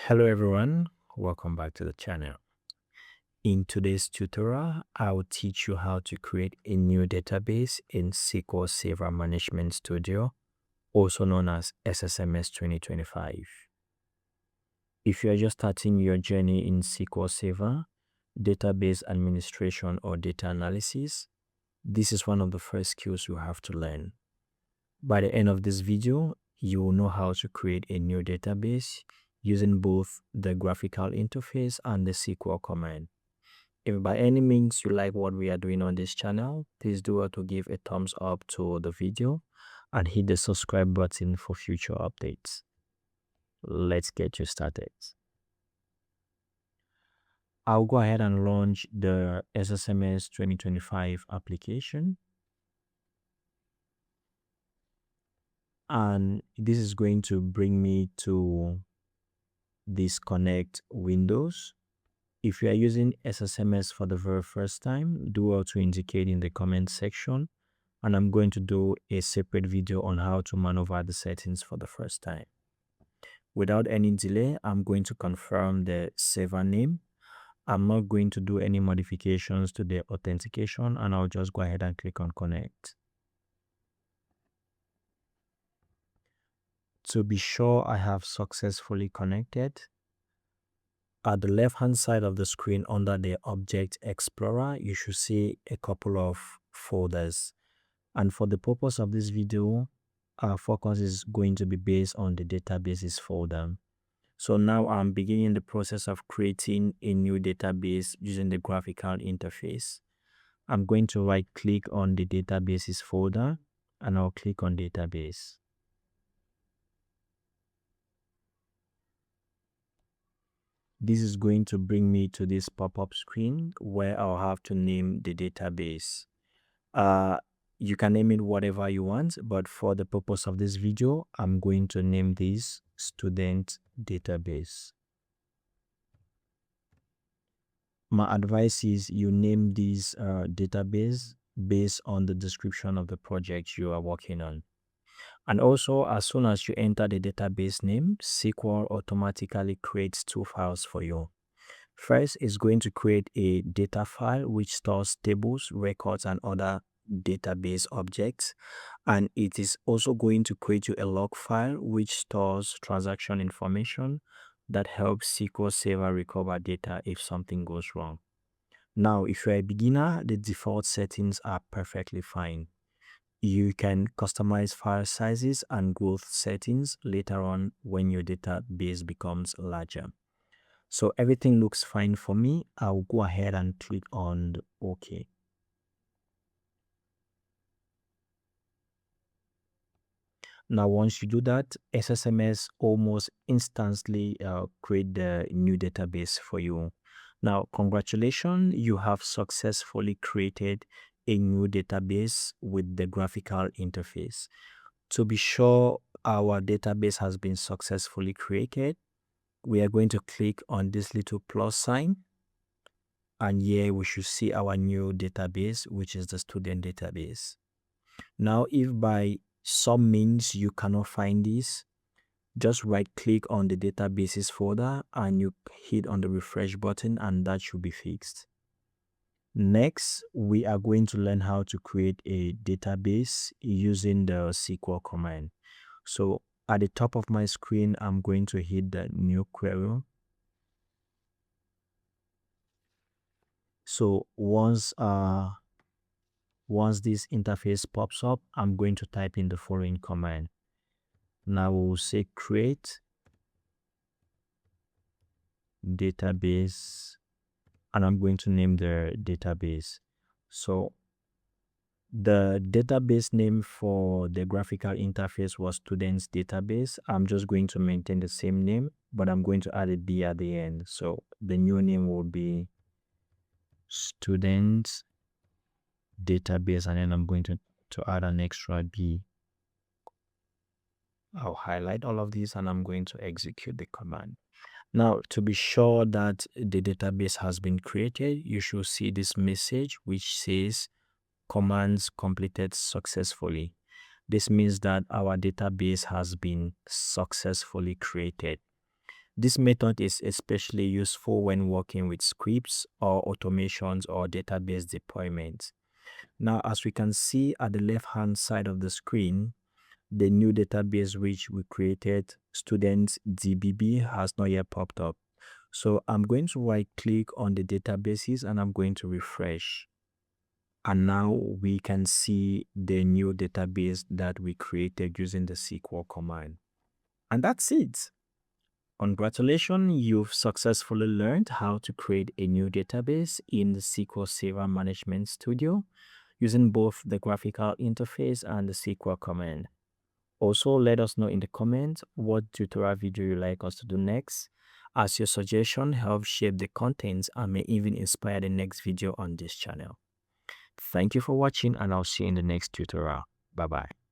Hello everyone, welcome back to the channel. In today's tutorial, I will teach you how to create a new database in SQL Server Management Studio, also known as SSMS 2025. If you are just starting your journey in SQL Server, database administration or data analysis, this is one of the first skills you have to learn. By the end of this video, you will know how to create a new database using both the graphical interface and the SQL command. If by any means you like what we are doing on this channel, please do well to give a thumbs up to the video and hit the subscribe button for future updates. Let's get you started. I'll go ahead and launch the SSMS 2025 application. And this is going to bring me to this connect windows. If you are using SSMS for the very first time, do well to indicate in the comment section, and I'm going to do a separate video on how to maneuver the settings for the first time. Without any delay, I'm going to confirm the server name. I'm not going to do any modifications to the authentication, and I'll just go ahead and click on connect. To be sure I have successfully connected, at the left hand side of the screen under the Object Explorer, you should see a couple of folders. And for the purpose of this video, our focus is going to be based on the databases folder. So now I'm beginning the process of creating a new database using the graphical interface. I'm going to right click on the databases folder and I'll click on database. This is going to bring me to this pop-up screen where I'll have to name the database. You can name it whatever you want, but for the purpose of this video, I'm going to name this student database. My advice is you name this database based on the description of the project you are working on. And also, as soon as you enter the database name, SQL automatically creates two files for you. First, it's going to create a data file which stores tables, records, and other database objects. And it is also going to create you a log file which stores transaction information that helps SQL Server recover data if something goes wrong. Now, if you're a beginner, the default settings are perfectly fine. You can customize file sizes and growth settings later on when your database becomes larger. So everything looks fine for me. I'll go ahead and click on the OK. Now, once you do that, SSMS almost instantly create the new database for you. Now, congratulations, you have successfully created a new database with the graphical interface. To be sure our database has been successfully created, we are going to click on this little plus sign, and here we should see our new database, which is the student database. Now, if by some means you cannot find this, just right click on the databases folder and you hit on the refresh button, and that should be fixed. Next, we are going to learn how to create a database using the SQL command. So at the top of my screen, I'm going to hit the new query. So once this interface pops up, I'm going to type in the following command. Now we'll say create database, and I'm going to name the database. So the database name for the graphical interface was students database. I'm just going to maintain the same name, but I'm going to add a B at the end. So the new name will be students database, and then I'm going to add an extra B. I'll highlight all of these and I'm going to execute the command. Now, to be sure that the database has been created, you should see this message which says commands completed successfully. This means that our database has been successfully created. This method is especially useful when working with scripts or automations or database deployments. Now, as we can see at the left-hand side of the screen, the new database which we created, students DBB, has not yet popped up. So I'm going to right click on the databases and I'm going to refresh. And now we can see the new database that we created using the SQL command. And that's it. Congratulations, you've successfully learned how to create a new database in the SQL Server Management Studio using both the graphical interface and the SQL command. Also, let us know in the comments what tutorial video you like us to do next, as your suggestion helps shape the contents and may even inspire the next video on this channel. Thank you for watching and I'll see you in the next tutorial. Bye bye.